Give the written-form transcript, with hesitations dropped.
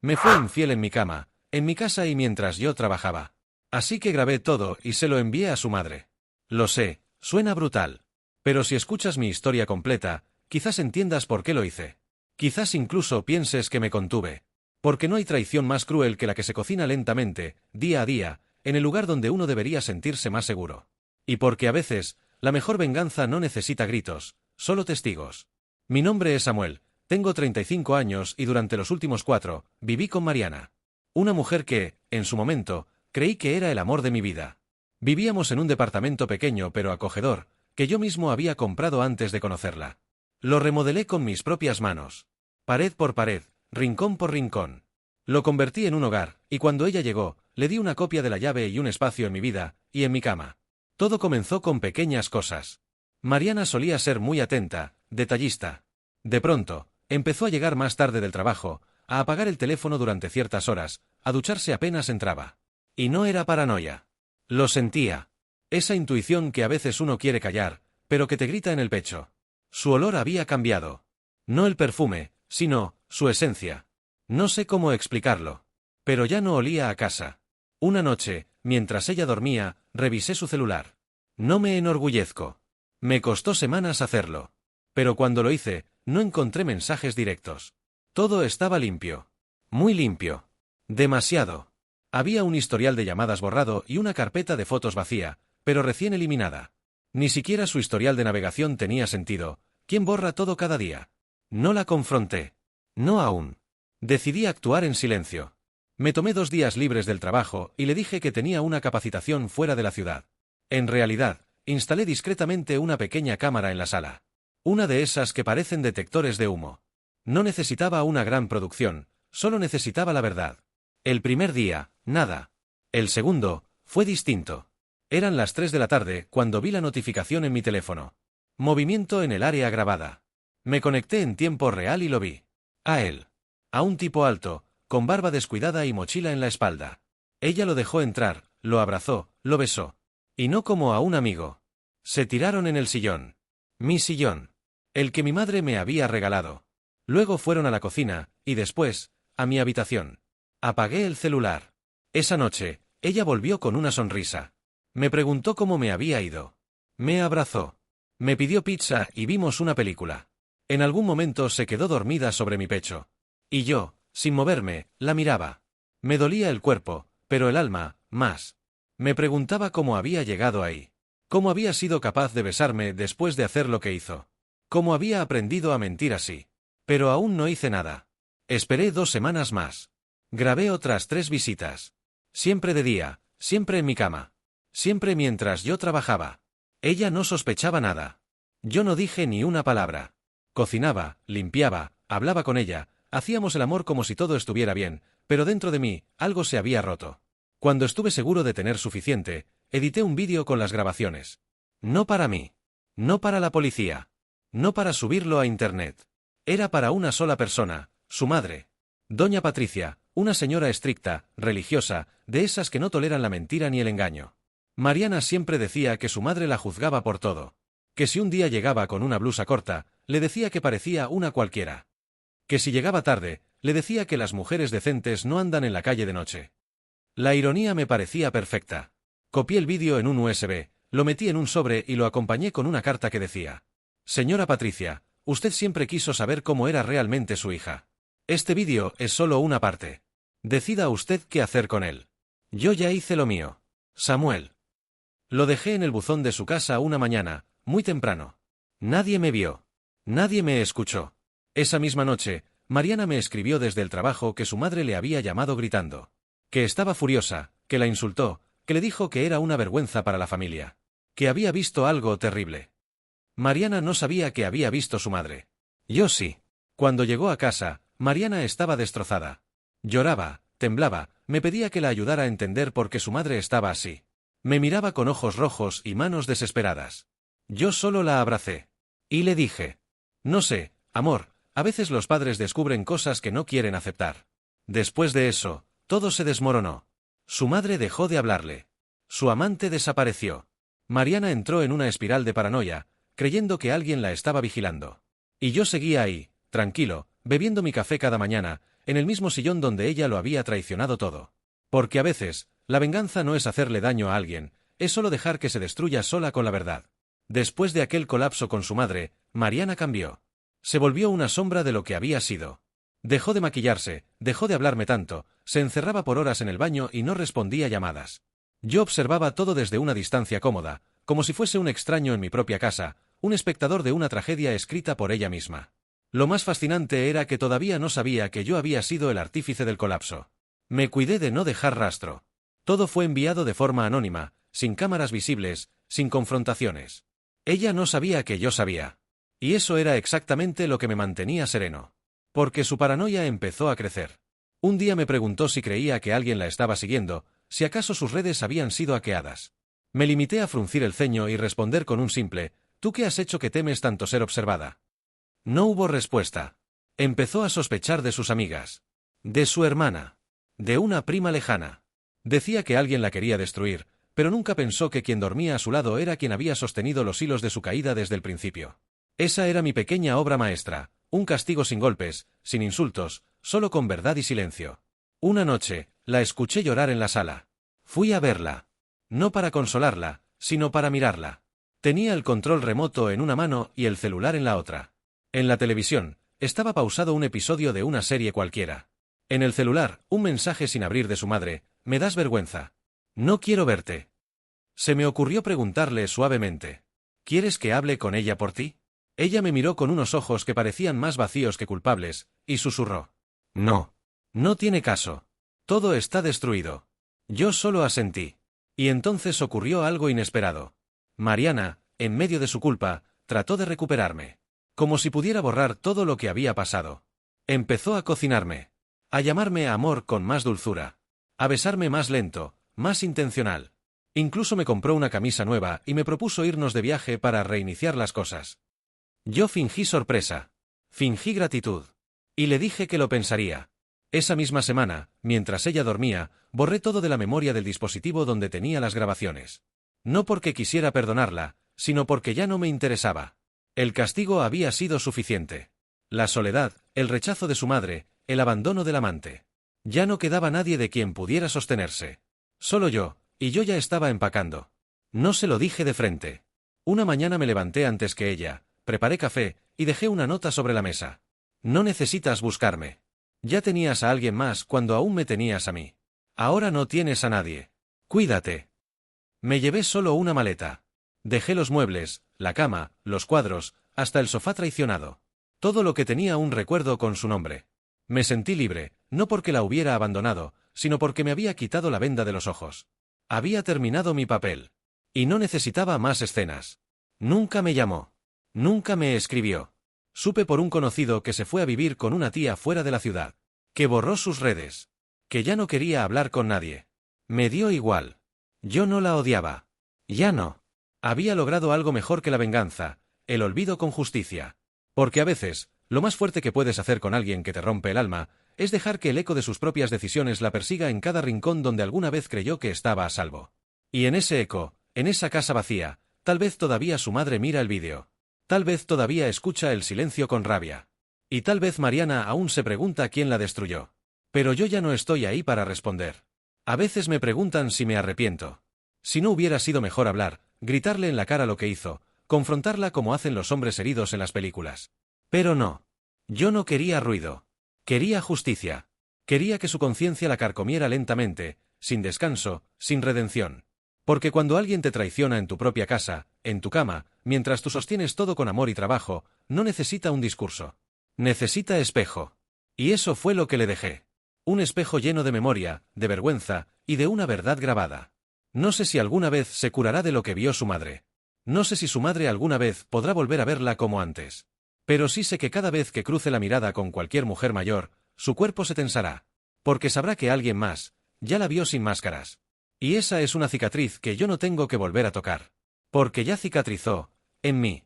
Me fue infiel en mi cama, en mi casa y mientras yo trabajaba. Así que grabé todo y se lo envié a su madre. Lo sé, suena brutal. Pero si escuchas mi historia completa, quizás entiendas por qué lo hice. Quizás incluso pienses que me contuve. Porque no hay traición más cruel que la que se cocina lentamente, día a día, en el lugar donde uno debería sentirse más seguro. Y porque a veces, la mejor venganza no necesita gritos, solo testigos. Mi nombre es Samuel, tengo 35 años y durante los últimos 4, viví con Mariana. Una mujer que, en su momento, creí que era el amor de mi vida. Vivíamos en un departamento pequeño pero acogedor, que yo mismo había comprado antes de conocerla. Lo remodelé con mis propias manos. Pared por pared, rincón por rincón. Lo convertí en un hogar, y cuando ella llegó, le di una copia de la llave y un espacio en mi vida, y en mi cama. Todo comenzó con pequeñas cosas. Mariana solía ser muy atenta, detallista. De pronto, empezó a llegar más tarde del trabajo, a apagar el teléfono durante ciertas horas, a ducharse apenas entraba. Y no era paranoia. Lo sentía. Esa intuición que a veces uno quiere callar, pero que te grita en el pecho. Su olor había cambiado. No el perfume, sino su esencia. No sé cómo explicarlo. Pero ya no olía a casa. Una noche, mientras ella dormía, revisé su celular. No me enorgullezco. Me costó semanas hacerlo. Pero cuando lo hice, no encontré mensajes directos. Todo estaba limpio. Muy limpio. Demasiado. Había un historial de llamadas borrado y una carpeta de fotos vacía, pero recién eliminada. Ni siquiera su historial de navegación tenía sentido. ¿Quién borra todo cada día? No la confronté. No aún. Decidí actuar en silencio. Me tomé 2 días libres del trabajo y le dije que tenía una capacitación fuera de la ciudad. En realidad, instalé discretamente una pequeña cámara en la sala. Una de esas que parecen detectores de humo. No necesitaba una gran producción, solo necesitaba la verdad. El primer día, nada. El segundo, fue distinto. Eran las 3 de la tarde cuando vi la notificación en mi teléfono. Movimiento en el área grabada. Me conecté en tiempo real y lo vi. A él. A un tipo alto, con barba descuidada y mochila en la espalda. Ella lo dejó entrar, lo abrazó, lo besó. Y no como a un amigo. Se tiraron en el sillón. Mi sillón. El que mi madre me había regalado. Luego fueron a la cocina, y después, a mi habitación. Apagué el celular. Esa noche, ella volvió con una sonrisa. Me preguntó cómo me había ido. Me abrazó. Me pidió pizza y vimos una película. En algún momento se quedó dormida sobre mi pecho. Y yo, sin moverme, la miraba. Me dolía el cuerpo, pero el alma, más. Me preguntaba cómo había llegado ahí. Cómo había sido capaz de besarme después de hacer lo que hizo. Cómo había aprendido a mentir así. Pero aún no hice nada. Esperé 2 semanas más. Grabé otras 3 visitas. Siempre de día, siempre en mi cama. Siempre mientras yo trabajaba. Ella no sospechaba nada. Yo no dije ni una palabra. Cocinaba, limpiaba, hablaba con ella, hacíamos el amor como si todo estuviera bien, pero dentro de mí, algo se había roto. Cuando estuve seguro de tener suficiente, edité un vídeo con las grabaciones. No para mí. No para la policía. No para subirlo a internet. Era para una sola persona, su madre. Doña Patricia, una señora estricta, religiosa, de esas que no toleran la mentira ni el engaño. Mariana siempre decía que su madre la juzgaba por todo. Que si un día llegaba con una blusa corta, le decía que parecía una cualquiera. Que si llegaba tarde, le decía que las mujeres decentes no andan en la calle de noche. La ironía me parecía perfecta. Copié el vídeo en un USB, lo metí en un sobre y lo acompañé con una carta que decía: Señora Patricia, usted siempre quiso saber cómo era realmente su hija. Este vídeo es solo una parte. Decida usted qué hacer con él. Yo ya hice lo mío. Samuel. Lo dejé en el buzón de su casa una mañana, muy temprano. Nadie me vio. Nadie me escuchó. Esa misma noche, Mariana me escribió desde el trabajo que su madre le había llamado gritando. Que estaba furiosa, que la insultó, que le dijo que era una vergüenza para la familia. Que había visto algo terrible. Mariana no sabía que había visto su madre. Yo sí. Cuando llegó a casa, Mariana estaba destrozada. Lloraba, temblaba, me pedía que la ayudara a entender por qué su madre estaba así. Me miraba con ojos rojos y manos desesperadas. Yo solo la abracé. Y le dije: no sé, amor, a veces los padres descubren cosas que no quieren aceptar. Después de eso, todo se desmoronó. Su madre dejó de hablarle. Su amante desapareció. Mariana entró en una espiral de paranoia, creyendo que alguien la estaba vigilando. Y yo seguía ahí, tranquilo, bebiendo mi café cada mañana, en el mismo sillón donde ella lo había traicionado todo. Porque a veces, la venganza no es hacerle daño a alguien, es solo dejar que se destruya sola con la verdad. Después de aquel colapso con su madre, Mariana cambió. Se volvió una sombra de lo que había sido. Dejó de maquillarse, dejó de hablarme tanto, se encerraba por horas en el baño y no respondía llamadas. Yo observaba todo desde una distancia cómoda, como si fuese un extraño en mi propia casa, un espectador de una tragedia escrita por ella misma. Lo más fascinante era que todavía no sabía que yo había sido el artífice del colapso. Me cuidé de no dejar rastro. Todo fue enviado de forma anónima, sin cámaras visibles, sin confrontaciones. Ella no sabía que yo sabía. Y eso era exactamente lo que me mantenía sereno. Porque su paranoia empezó a crecer. Un día me preguntó si creía que alguien la estaba siguiendo, si acaso sus redes habían sido hackeadas. Me limité a fruncir el ceño y responder con un simple: ¿tú qué has hecho que temes tanto ser observada? No hubo respuesta. Empezó a sospechar de sus amigas. De su hermana. De una prima lejana. Decía que alguien la quería destruir, pero nunca pensó que quien dormía a su lado era quien había sostenido los hilos de su caída desde el principio. Esa era mi pequeña obra maestra, un castigo sin golpes, sin insultos, solo con verdad y silencio. Una noche, la escuché llorar en la sala. Fui a verla. No para consolarla, sino para mirarla. Tenía el control remoto en una mano y el celular en la otra. En la televisión, estaba pausado un episodio de una serie cualquiera. En el celular, un mensaje sin abrir de su madre: «Me das vergüenza. No quiero verte». Se me ocurrió preguntarle suavemente: «¿Quieres que hable con ella por ti?». Ella me miró con unos ojos que parecían más vacíos que culpables, y susurró: «No. No tiene caso. Todo está destruido». Yo solo asentí. Y entonces ocurrió algo inesperado. Mariana, en medio de su culpa, trató de recuperarme. Como si pudiera borrar todo lo que había pasado. Empezó a cocinarme. A llamarme amor con más dulzura. A besarme más lento, más intencional. Incluso me compró una camisa nueva y me propuso irnos de viaje para reiniciar las cosas. Yo fingí sorpresa. Fingí gratitud. Y le dije que lo pensaría. Esa misma semana, mientras ella dormía, borré todo de la memoria del dispositivo donde tenía las grabaciones. No porque quisiera perdonarla, sino porque ya no me interesaba. El castigo había sido suficiente. La soledad, el rechazo de su madre, el abandono del amante. Ya no quedaba nadie de quien pudiera sostenerse. Solo yo, y yo ya estaba empacando. No se lo dije de frente. Una mañana me levanté antes que ella, preparé café, y dejé una nota sobre la mesa. No necesitas buscarme. Ya tenías a alguien más cuando aún me tenías a mí. Ahora no tienes a nadie. Cuídate. Me llevé solo una maleta. Dejé los muebles, la cama, los cuadros, hasta el sofá traicionado. Todo lo que tenía un recuerdo con su nombre. Me sentí libre, no porque la hubiera abandonado, sino porque me había quitado la venda de los ojos. Había terminado mi papel. Y no necesitaba más escenas. Nunca me llamó. Nunca me escribió. Supe por un conocido que se fue a vivir con una tía fuera de la ciudad. Que borró sus redes. Que ya no quería hablar con nadie. Me dio igual. Yo no la odiaba. Ya no. Había logrado algo mejor que la venganza, el olvido con justicia. Porque a veces, lo más fuerte que puedes hacer con alguien que te rompe el alma, es dejar que el eco de sus propias decisiones la persiga en cada rincón donde alguna vez creyó que estaba a salvo. Y en ese eco, en esa casa vacía, tal vez todavía su madre mira el vídeo. Tal vez todavía escucha el silencio con rabia. Y tal vez Mariana aún se pregunta quién la destruyó. Pero yo ya no estoy ahí para responder. A veces me preguntan si me arrepiento. Si no hubiera sido mejor hablar, gritarle en la cara lo que hizo, confrontarla como hacen los hombres heridos en las películas. Pero no. Yo no quería ruido. Quería justicia. Quería que su conciencia la carcomiera lentamente, sin descanso, sin redención. Porque cuando alguien te traiciona en tu propia casa, en tu cama, mientras tú sostienes todo con amor y trabajo, no necesita un discurso. Necesita espejo. Y eso fue lo que le dejé. Un espejo lleno de memoria, de vergüenza, y de una verdad grabada. No sé si alguna vez se curará de lo que vio su madre. No sé si su madre alguna vez podrá volver a verla como antes. Pero sí sé que cada vez que cruce la mirada con cualquier mujer mayor, su cuerpo se tensará. Porque sabrá que alguien más ya la vio sin máscaras. Y esa es una cicatriz que yo no tengo que volver a tocar. Porque ya cicatrizó, en mí.